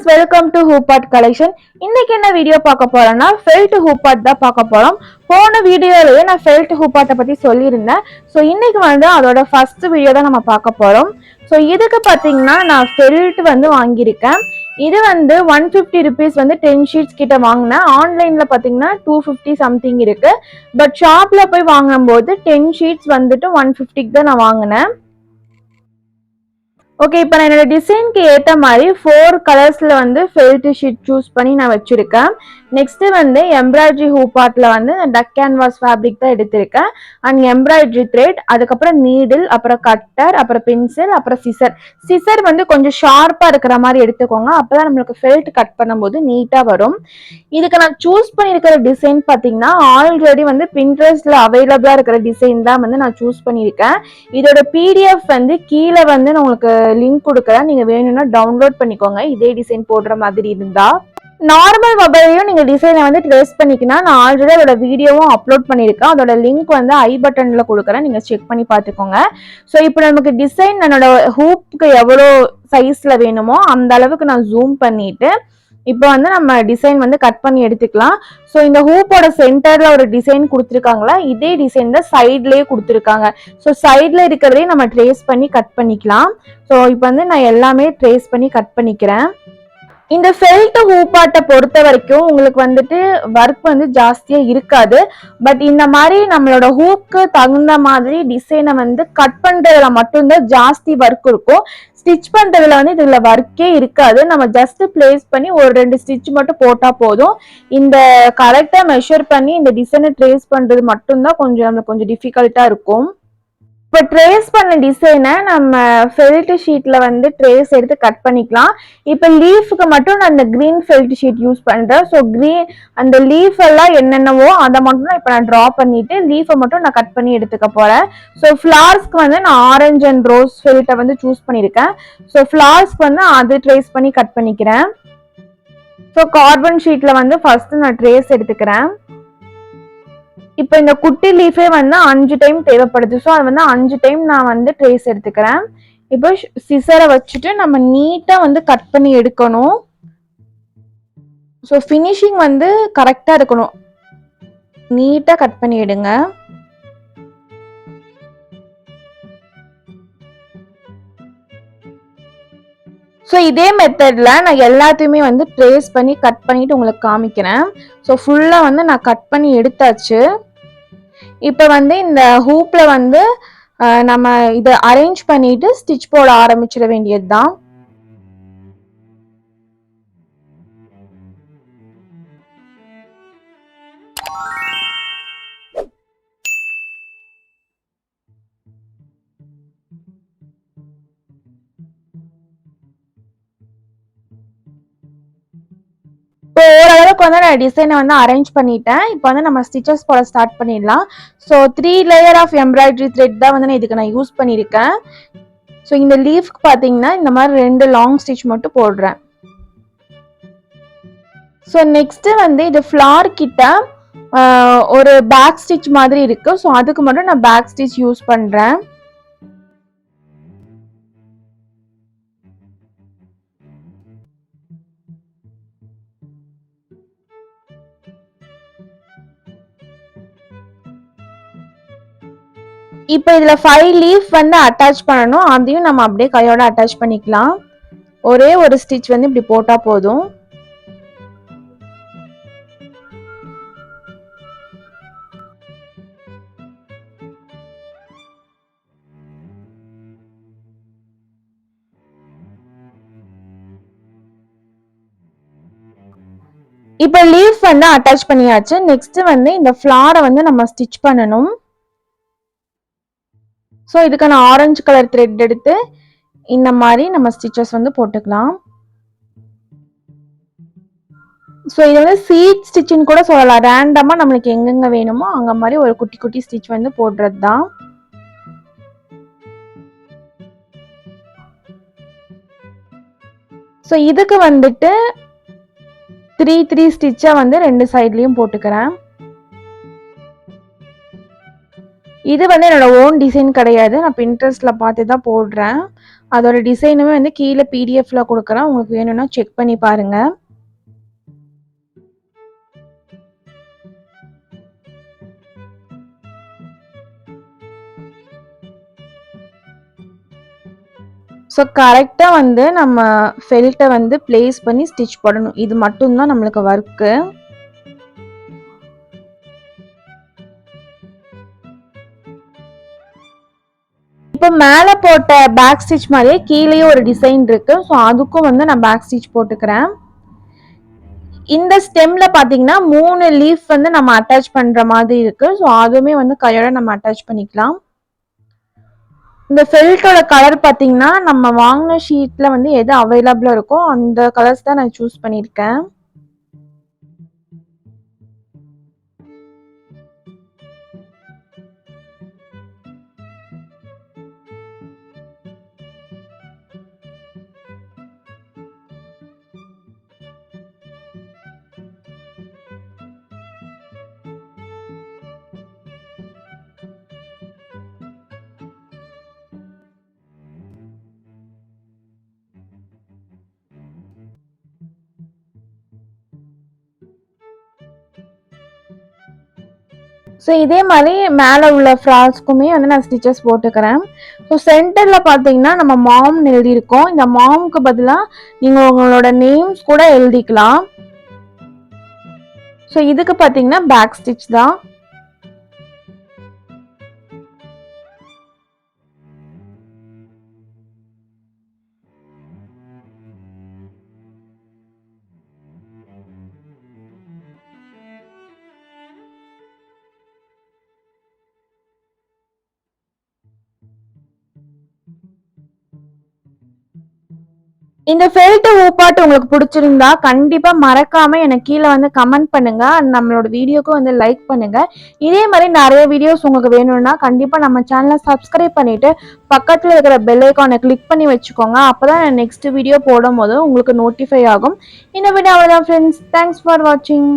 Welcome to ஹூபாட் collection. இன்னைக்கு என்ன video பார்க்க போறோம்னா ஃபெல்ட் ஹூபாட் தான் பார்க்க போறோம். போன வீடியோலயே நான் ஃபெல்ட் ஹூபாட்டை பத்தி சொல்லியிருந்தேன். ஸோ இன்னைக்கு அதோட ஃபர்ஸ்ட் வீடியோ தான் நம்ம பார்க்க போறோம். ஸோ இதுக்கு பார்த்தீங்கன்னா நான் ஃபெல்ட் வாங்கியிருக்கேன். இது 150 ருபீஸ் 10 ஷீட்ஸ் கிட்ட வாங்கினேன். ஆன்லைன்ல பார்த்தீங்கன்னா 250 சம்திங் இருக்கு. பட் ஷாப்ல போய் வாங்கும்போது 10 ஷீட்ஸ் 150க்கு தான் நான் வாங்கினேன். ஓகே, இப்போ நான் என்னோட டிசைனுக்கு ஏற்ற மாதிரி 4 கலர்ஸில் ஃபெல்ட் ஷீட் சூஸ் பண்ணி நான் வச்சுருக்கேன். நெக்ஸ்ட்டு எம்ப்ராய்டரி ஹூபாட்டில் டக் கேன்வாஸ் ஃபேப்ரிக் தான் எடுத்திருக்கேன். அண்ட் எம்ப்ராய்டரி த்ரெட், அதுக்கப்புறம் நீடில், அப்புறம் கட்டர், அப்புறம் பென்சில், அப்புறம் சிசர் கொஞ்சம் ஷார்ப்பாக இருக்கிற மாதிரி எடுத்துக்கோங்க. அப்போ தான் நம்மளுக்கு ஃபெல்ட் கட் பண்ணும்போது நீட்டாக வரும். இதுக்கு நான் சூஸ் பண்ணியிருக்கிற டிசைன் பார்த்தீங்கன்னா ஆல்ரெடி பின்ட்ரெஸ்ட்ல அவைலபிளாக இருக்கிற டிசைன் தான் நான் சூஸ் பண்ணியிருக்கேன். இதோட பிடிஎஃப் கீழே நான் உங்களுக்கு லிங்க் கொடுக்குறேன். நீங்க வேணும்னா டவுன்லோட் பண்ணிக்கோங்க. இதே டிசைன் போடுற மாதிரி இருந்தா நார்மல் மொபைலையும் நீங்க டிசைனை ட்ரேஸ் பண்ணிக்கலாம். நான் ஆல்ரெடி அதோட வீடியோவும் அப்லோட் பண்ணியிருக்கேன். அதோட லிங்க் ஐ பட்டன்ல கொடுக்குறேன், நீங்க செக் பண்ணி பார்த்துக்கோங்க. ஸோ இப்போ நமக்கு டிசைன் என்னோட ஹூப்புக்கு எவ்வளோ சைஸ்ல வேணுமோ அந்த அளவுக்கு நான் ஜூம் பண்ணிட்டு இப்போ நம்ம டிசைன் கட் பண்ணி எடுத்துக்கலாம். ஸோ இந்த ஹூப்போட சென்டர்ல ஒரு டிசைன் கொடுத்துருக்காங்களா, இதே டிசைன் தான் சைட்லயே கொடுத்துருக்காங்க. ஸோ சைட்ல இருக்கிறதே நம்ம ட்ரேஸ் பண்ணி கட் பண்ணிக்கலாம். ஸோ இப்போ நான் எல்லாமே ட்ரேஸ் பண்ணி கட் பண்ணிக்கிறேன். இந்த ஃபெல்ட் ஹூப்பாட்டை பொறுத்த வரைக்கும் உங்களுக்கு ஒர்க் ஜாஸ்தியா இருக்காது. பட் இந்த மாதிரி நம்மளோட ஹூப்க்கு தகுந்த மாதிரி டிசைனை கட் பண்றதுல மட்டும்தான் ஜாஸ்தி ஒர்க் இருக்கும். ஸ்டிச் பண்றதுல இதுல ஒர்க்கே இருக்காது. நம்ம ஜஸ்ட் பிளேஸ் பண்ணி ஒரு 2 ஸ்டிச் மட்டும் போட்டா போதும். இந்த கரெக்டா மெஷர் பண்ணி இந்த டிசைனை ட்ரேஸ் பண்றது மட்டும்தான் நம்மளுக்கு கொஞ்சம் டிஃபிகல்ட்டா இருக்கும். இப்போ ட்ரேஸ் பண்ண டிசைனை நம்ம ஃபெல்ட் ஷீட்ல ட்ரேஸ் எடுத்து கட் பண்ணிக்கலாம். இப்போ லீஃபுக்கு மட்டும் நான் இந்த கிரீன் ஃபெல்ட் ஷீட் யூஸ் பண்றேன். ஸோ அந்த லீஃப் எல்லாம் என்னென்னவோ அதை மட்டும் இப்போ நான் ட்ரா பண்ணிட்டு லீஃபை மட்டும் நான் கட் பண்ணி எடுத்துக்க போறேன். ஸோ ஃபிளார்ஸ்க்கு நான் ஆரஞ்சு அண்ட் ரோஸ் ஃபெல்ட்டை சூஸ் பண்ணியிருக்கேன். ஸோ ஃபிளார்ஸ்க்கு அது ட்ரேஸ் பண்ணி கட் பண்ணிக்கிறேன். ஸோ கார்பன் ஷீட்ல ஃபர்ஸ்ட் நான் ட்ரேஸ் எடுத்துக்கிறேன். இப்போ இந்த குட்டி லீஃபே 5 டைம் தேவைப்படுது. ஸோ அது 5 டைம் நான் ட்ரேஸ் எடுத்துக்கிறேன். இப்போ சிசரை வச்சுட்டு நம்ம நீட்டா கட் பண்ணி எடுக்கணும். ஸோ ஃபினிஷிங் கரெக்டா இருக்கணும். நீட்டா கட் பண்ணி எடுங்க. ஸோ இதே மெத்தட்ல நான் எல்லாத்தையுமே ட்ரேஸ் பண்ணி கட் பண்ணிட்டு உங்களுக்கு காமிக்கிறேன். ஸோ ஃபுல்லா நான் கட் பண்ணி எடுத்தாச்சு. இப்போ இந்த ஹூப்ல நம்ம இதை அரேஞ்ச் பண்ணிட்டு ஸ்டிச் போட ஆரம்பிச்சிட வேண்டியது தான். ஓரளவுக்கு நான் டிசைனை அரேஞ்ச் பண்ணிட்டேன். இப்போ நம்ம ஸ்டிச்சஸ் போட ஸ்டார்ட் பண்ணிடலாம். So 3 layer of embroidery thread தான் இதுக்கு நான் யூஸ் பண்ணியிருக்கேன். ஸோ இந்த லீஃப்க்கு பார்த்தீங்கன்னா இந்த மாதிரி 2 லாங் ஸ்டிச் மட்டும் போடுறேன். ஸோ நெக்ஸ்ட் இது ஃப்ளார் கிட்ட ஒரு பேக் ஸ்டிச் மாதிரி இருக்கு. ஸோ அதுக்கு மட்டும் நான் பேக் ஸ்டிச் யூஸ் பண்றேன். இப்போ இதுல 5 லீஃப் அட்டாச் பண்ணணும். அதையும் நம்ம அப்படியே கையோட அட்டாச் பண்ணிக்கலாம். ஒரே ஒரு ஸ்டிச் இப்படி போட்டா போதும். இப்போ லீஃப் அட்டாச் பண்ணியாச்சு. நெக்ஸ்ட் இந்த ஃப்ளாரை நம்ம ஸ்டிச் பண்ணணும். ஸோ இதுக்கு நான் ஆரஞ்சு கலர் த்ரெட் எடுத்து இந்த மாதிரி நம்ம ஸ்டிச்சஸ் போட்டுக்கலாம். ஸோ இது சீட் ஸ்டிச்சின்னு கூட சொல்லலாம். ரேண்டமா நம்மளுக்கு எங்கெங்க வேணுமோ அங்க மாதிரி ஒரு குட்டி குட்டி ஸ்டிச் போடுறது தான். ஸோ இதுக்கு 3 ஸ்டிச்சா 2 சைட்லயும் போட்டுக்கிறேன். இது வந்து என்னோட ஓன் டிசைன் கிடையாது, நான் பின்ட்ரெஸ்ட்ல பார்த்து தான் போடுறேன். அதோட டிசைனுமே வந்து கீழே பிடிஎஃப்ல கொடுக்குறேன், உங்களுக்கு வேணும்னா செக் பண்ணி பாருங்க. ஸோ கரெக்டாக வந்து நம்ம ஃபெல்ட்டை வந்து பிளேஸ் பண்ணி ஸ்டிச் பண்ணணும். இது மட்டும்தான் நம்மளுக்கு ஒர்க்கு. இப்போ மேலே போட்ட பேக் ஸ்டிச் மாதிரியே கீழேயே ஒரு டிசைன் இருக்கு. ஸோ அதுக்கும் வந்து நான் பேக் ஸ்டிச் போட்டுக்கிறேன். இந்த ஸ்டெம்ல பார்த்தீங்கன்னா 3 லீஃப் வந்து நம்ம அட்டாச் பண்ற மாதிரி இருக்கு. ஸோ அதுவுமே வந்து கையோட நம்ம அட்டாச் பண்ணிக்கலாம். இந்த ஃபெல்ட்டோட கலர் பார்த்தீங்கன்னா நம்ம வாங்கின ஷீட்ல வந்து எது அவைலபிளா இருக்கோ அந்த கலர்ஸ் தான் நான் சூஸ் பண்ணியிருக்கேன். ஸோ இதே மாதிரி மேலே உள்ள ஃப்ரால்ஸ்க்குமே வந்து நான் ஸ்டிச்சஸ் போட்டுக்கிறேன். ஸோ சென்டரில் பார்த்தீங்கன்னா நம்ம மாம்னு எழுதியிருக்கோம். இந்த மாம்க்கு பதிலாக நீங்கள் உங்களோட நேம்ஸ் கூட எழுதிக்கலாம். ஸோ இதுக்கு பார்த்தீங்கன்னா பேக் ஸ்டிச் தான். இந்த ஃபெல்ட் ஊப்பாட்டு உங்களுக்கு பிடிச்சிருந்தா கண்டிப்பா மறக்காம எனக்கு கீழே வந்து கமெண்ட் பண்ணுங்க. நம்மளோட வீடியோக்கும் வந்து லைக் பண்ணுங்க. இதே மாதிரி நிறைய வீடியோஸ் உங்களுக்கு வேணும்னா கண்டிப்பா நம்ம சேனலை சப்ஸ்கிரைப் பண்ணிட்டு பக்கத்துல இருக்கிற பெல் ஐக்கானை கிளிக் பண்ணி வச்சுக்கோங்க. அப்பதான் நெக்ஸ்ட் வீடியோ போடும் போது உங்களுக்கு நோட்டிஃபை ஆகும். இந்த வீடியோ அவ்வளவுதான் ஃப்ரெண்ட்ஸ். தேங்க்ஸ் ஃபார் வாட்சிங்.